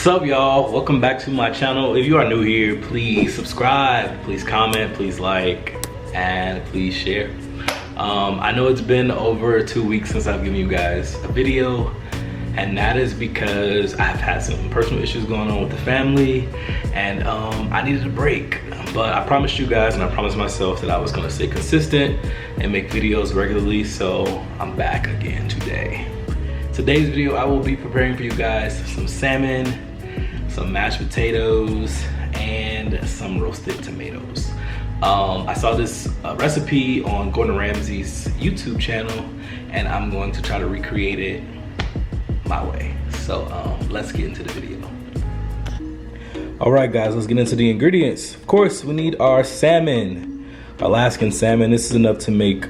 What's up, y'all? Welcome back to my channel. If you are new here, please subscribe, please comment, please like, and please share. I know it's been over 2 weeks since I've given you guys a video, and that is because I've had some personal issues going on with the family, and I needed a break. But I promised you guys, and I promised myself that I was gonna stay consistent and make videos regularly, so I'm back again today. Today's video, I will be preparing for you guys some salmon, some mashed potatoes, and some roasted tomatoes. I saw this recipe on Gordon Ramsay's YouTube channel, and I'm going to try to recreate it my way. So let's get into the video. All right, guys, let's get into the ingredients. Of course, we need our salmon. Alaskan salmon. This is enough to make 2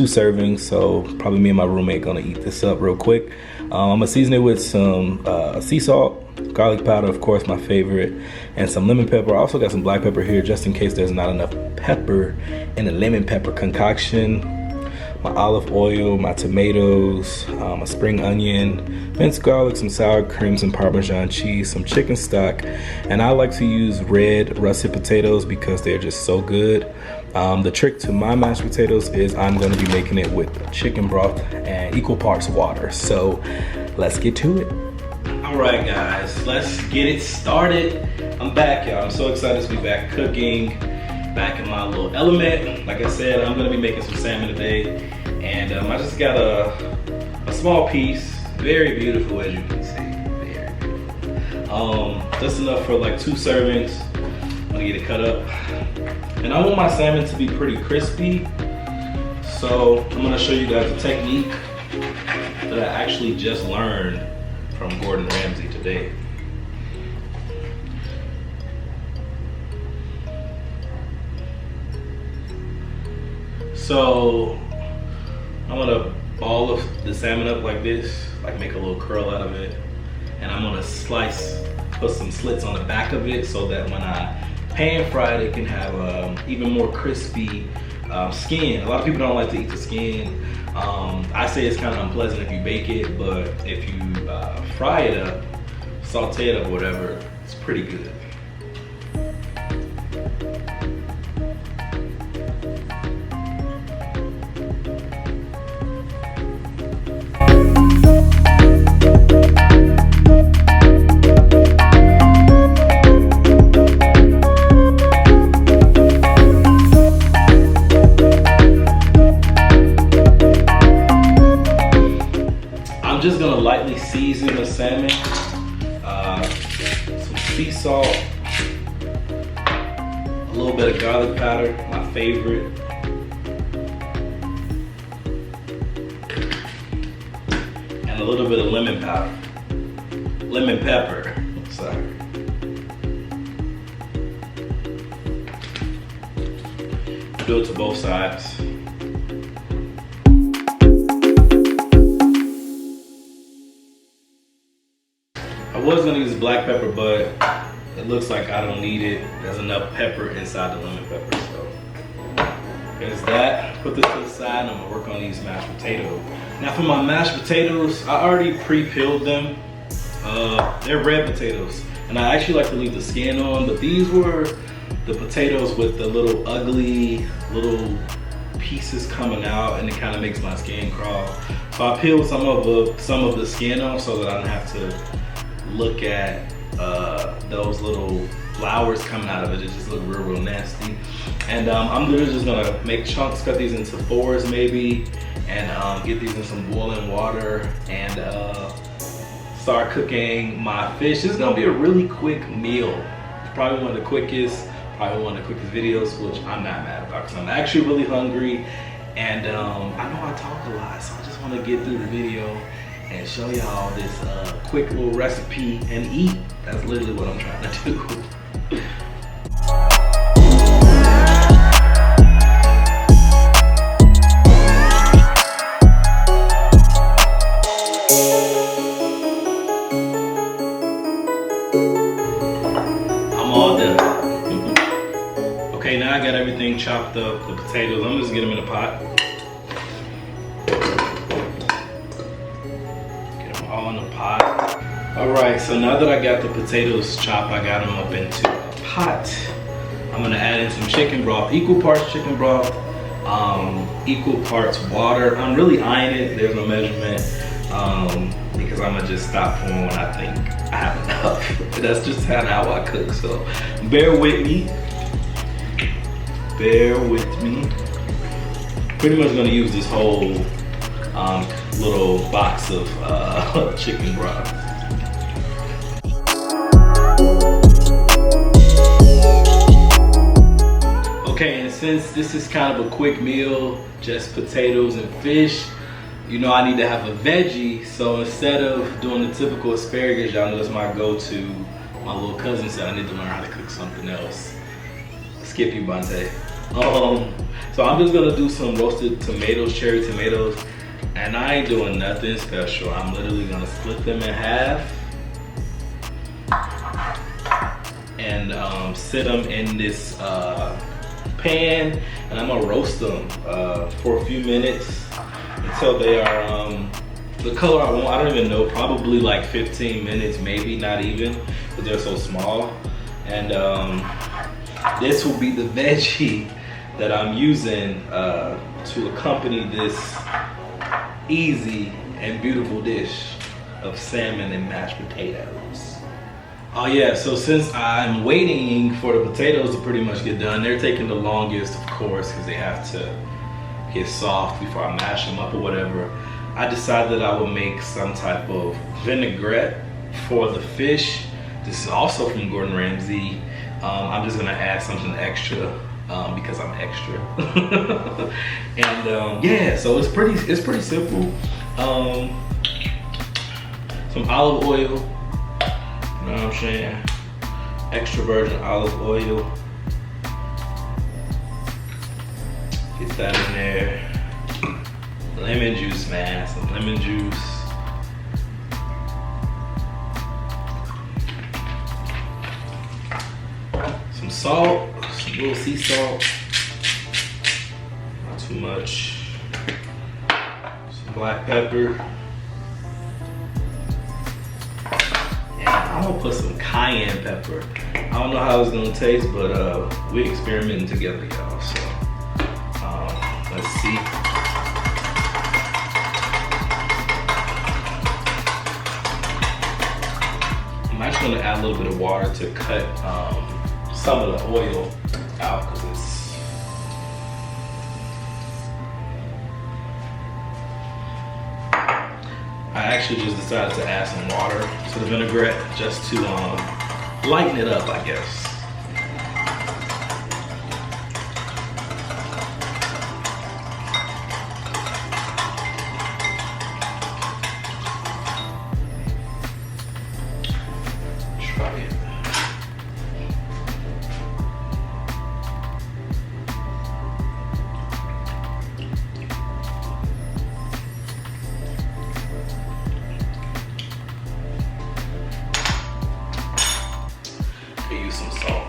servings, so probably me and my roommate gonna eat this up real quick. I'm gonna season it with some sea salt, garlic powder, of course, my favorite, and some lemon pepper. I also got some black pepper here just in case there's not enough pepper in the lemon pepper concoction. My olive oil, my tomatoes, a spring onion, minced garlic, some sour cream, some Parmesan cheese, some chicken stock, and I like to use red russet potatoes because they're just so good. The trick to my mashed potatoes is I'm going to be making it with chicken broth and equal parts water. So let's get to it. All right, guys, let's get it started. I'm back, y'all. I'm so excited to be back cooking, back in my little element. Like I said, I'm going to be making some salmon today, and I just got a small piece, very beautiful, as you can see, very beautiful. Just enough for like 2 servings. I'm gonna get it cut up. And I want my salmon to be pretty crispy. So I'm gonna show you guys a technique that I actually just learned from Gordon Ramsay today. So I'm gonna ball the salmon up like this, like make a little curl out of it. And I'm gonna put some slits on the back of it so that when I pan fry it, it can have even more crispy skin. A lot of people don't like to eat the skin. I say it's kind of unpleasant if you bake it, but if you fry it up, saute it up, whatever, it's pretty good. I'm just gonna lightly season the salmon, some sea salt, a little bit of garlic powder, my favorite, and a little bit of lemon pepper, sorry. Do it to both sides. I was gonna use black pepper, but it looks like I don't need it. There's enough pepper inside the lemon pepper, so there's that. Put this to the side, and I'm gonna work on these mashed potatoes. Now for my mashed potatoes, I already pre-peeled them. They're red potatoes, and I actually like to leave the skin on, but these were the potatoes with the little ugly little pieces coming out, and it kind of makes my skin crawl. So I peeled some of the skin off so that I don't have to look at those little flowers coming out of it. It just look real nasty. And I'm literally just gonna make chunks, cut these into 4s maybe, and get these in some boiling water and start cooking my fish. This is gonna be a really quick meal. It's probably one of the quickest videos, which I'm not mad about because I'm actually really hungry, and I know I talk a lot, so I just want to get through the video and show y'all this quick little recipe and eat. That's literally what I'm trying to do. I'm all done. Okay, now I got everything chopped up, the potatoes. I'm just gonna get them in a pot. Get them all in the pot. All right, so now that I got the potatoes chopped, I got them up into a pot. I'm gonna add in some chicken broth, equal parts chicken broth, equal parts water. I'm really eyeing it, there's no measurement, because I'm gonna just stop pouring when I think I have enough. That's just kind of how I cook, so bear with me. Bear with me. Pretty much gonna use this whole little box of chicken broth. Okay, and since this is kind of a quick meal, just potatoes and fish, you know I need to have a veggie. So instead of doing the typical asparagus, y'all know it's my go-to. My little cousin said I need to learn how to cook something else. Skip you, Bante. So I'm just gonna do some roasted tomatoes, cherry tomatoes, and I ain't doing nothing special. I'm literally gonna split them in half and sit them in this pan, and I'm gonna roast them for a few minutes until they are the color I want. I don't even know, probably like 15 minutes, maybe not even, because they're so small. And this will be the veggie that I'm using to accompany this easy and beautiful dish of salmon and mashed potatoes. Oh yeah, so since I'm waiting for the potatoes to pretty much get done, they're taking the longest, of course, because they have to get soft before I mash them up or whatever. I decided that I would make some type of vinaigrette for the fish. This is also from Gordon Ramsey. I'm just gonna add something extra because I'm extra. And yeah, so it's pretty simple. Some olive oil, you know what I'm saying? Extra virgin olive oil. Get that in there. Lemon juice, man, some lemon juice. Some salt, some little sea salt. Not too much. Some black pepper. I'm gonna put some cayenne pepper. I don't know how it's gonna taste, but we're experimenting together, y'all. So let's see. I'm actually gonna add a little bit of water to cut some of the oil out, because it's I actually just decided to add some water to the vinaigrette just to lighten it up, I guess. Try it. Use some salt.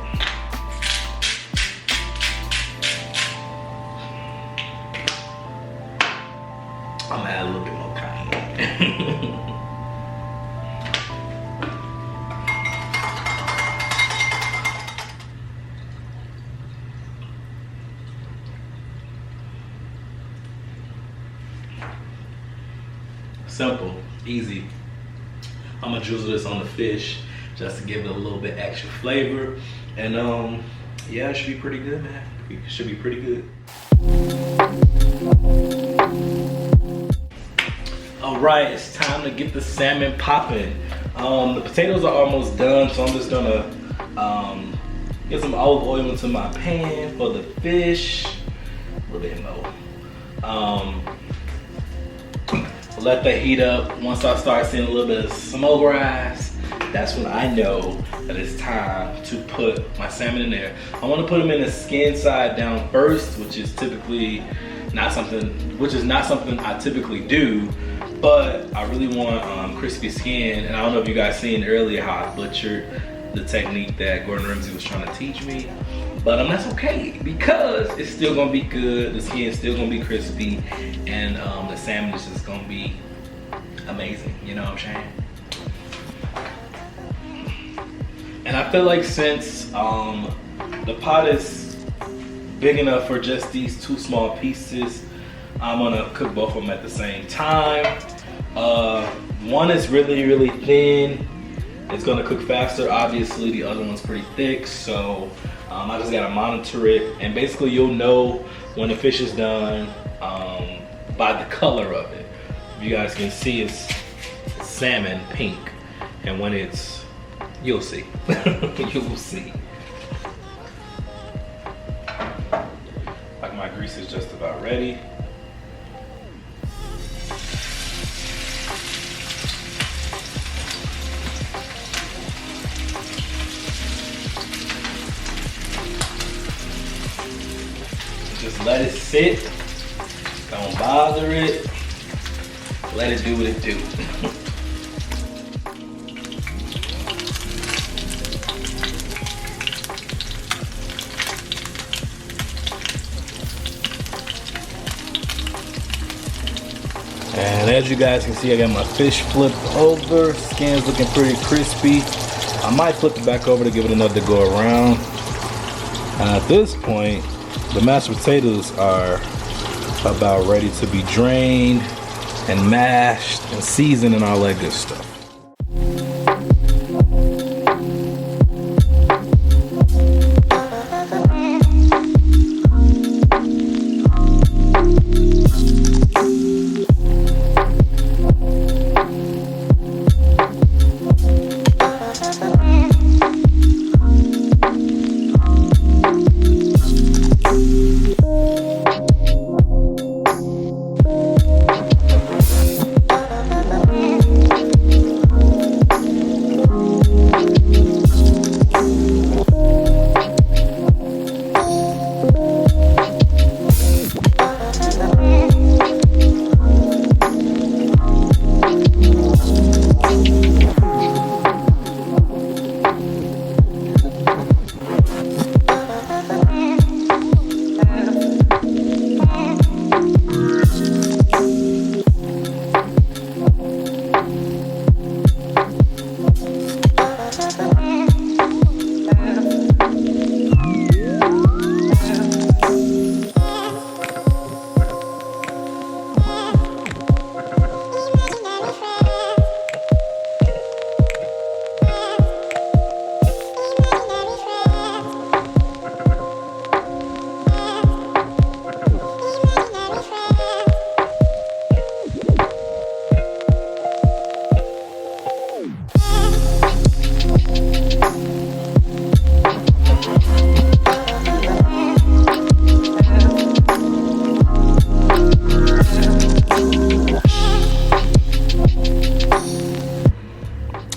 I'm gonna add a little bit more cayenne. Simple, easy. I'm gonna drizzle this on the fish just to give it a little bit extra flavor. And yeah, it should be pretty good, man. It should be pretty good. All right, it's time to get the salmon popping. The potatoes are almost done, so I'm just gonna get some olive oil into my pan for the fish. A little bit more. Let that heat up. Once I start seeing a little bit of smoke rise, that's when I know that it's time to put my salmon in there. I want to put them in the skin side down first, which is not something I typically do, but I really want crispy skin. And I don't know if you guys seen earlier how I butchered the technique that Gordon Ramsey was trying to teach me, but that's okay, because it's still gonna be good. The skin is still gonna be crispy, and the salmon is just gonna be amazing. You know what I'm saying? And I feel like since the pot is big enough for just these 2 small pieces, I'm gonna cook both of them at the same time. One is really thin. It's gonna cook faster. Obviously, the other one's pretty thick, so I just gotta monitor it. And basically, you'll know when the fish is done by the color of it. You guys can see it's salmon pink, and when it's, you'll see. You'll see. Like, my grease is just about ready. Just let it sit. Don't bother it. Let it do what it do. And as you guys can see, I got my fish flipped over. Skin's looking pretty crispy. I might flip it back over to give it another go around. And at this point, the mashed potatoes are about ready to be drained and mashed and seasoned and all that good stuff.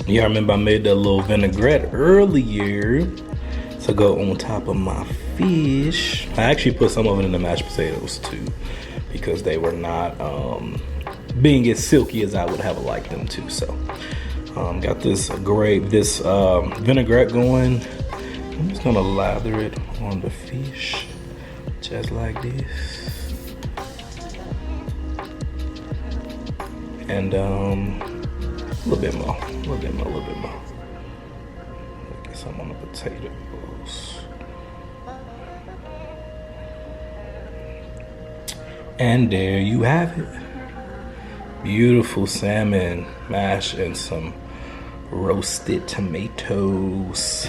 Yeah, I remember I made that little vinaigrette earlier to go on top of my fish. I actually put some of it in the mashed potatoes too, because they were not being as silky as I would have liked them to. So got this vinaigrette going. I'm just gonna lather it on the fish just like this. And a little bit more. Get some on the potatoes. And there you have it. Beautiful salmon mash and some roasted tomatoes.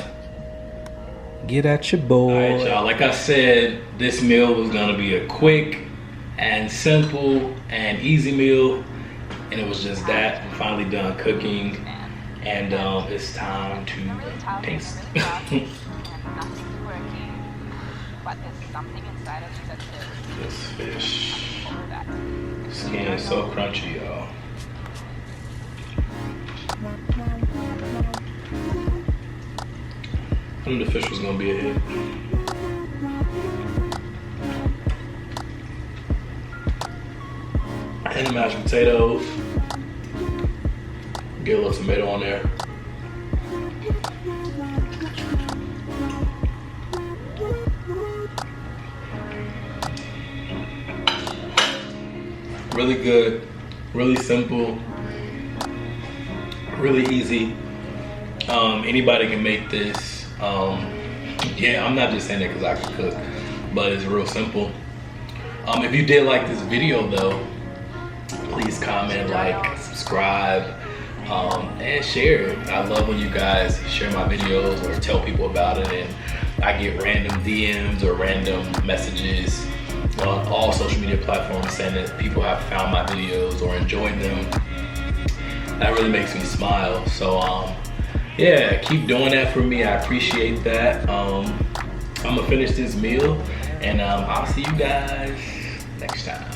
Get at your bowl. All right, y'all. Like I said, this meal was gonna be a quick and simple and easy meal. And it was just that. I'm finally done cooking, and it's time to taste. This fish skin is so crunchy, y'all. I knew the fish was gonna be a hit. And the mashed potatoes. Get a little tomato on there. Really good, really simple, really easy. Anybody can make this. Yeah, I'm not just saying that because I can cook, but it's real simple. If you did like this video though, please comment, like, subscribe, and share it. I love when you guys share my videos or tell people about it, and I get random DMs or random messages on all social media platforms saying that people have found my videos or enjoyed them. That really makes me smile. So yeah, keep doing that for me. I appreciate that. I'm gonna finish this meal, and I'll see you guys next time.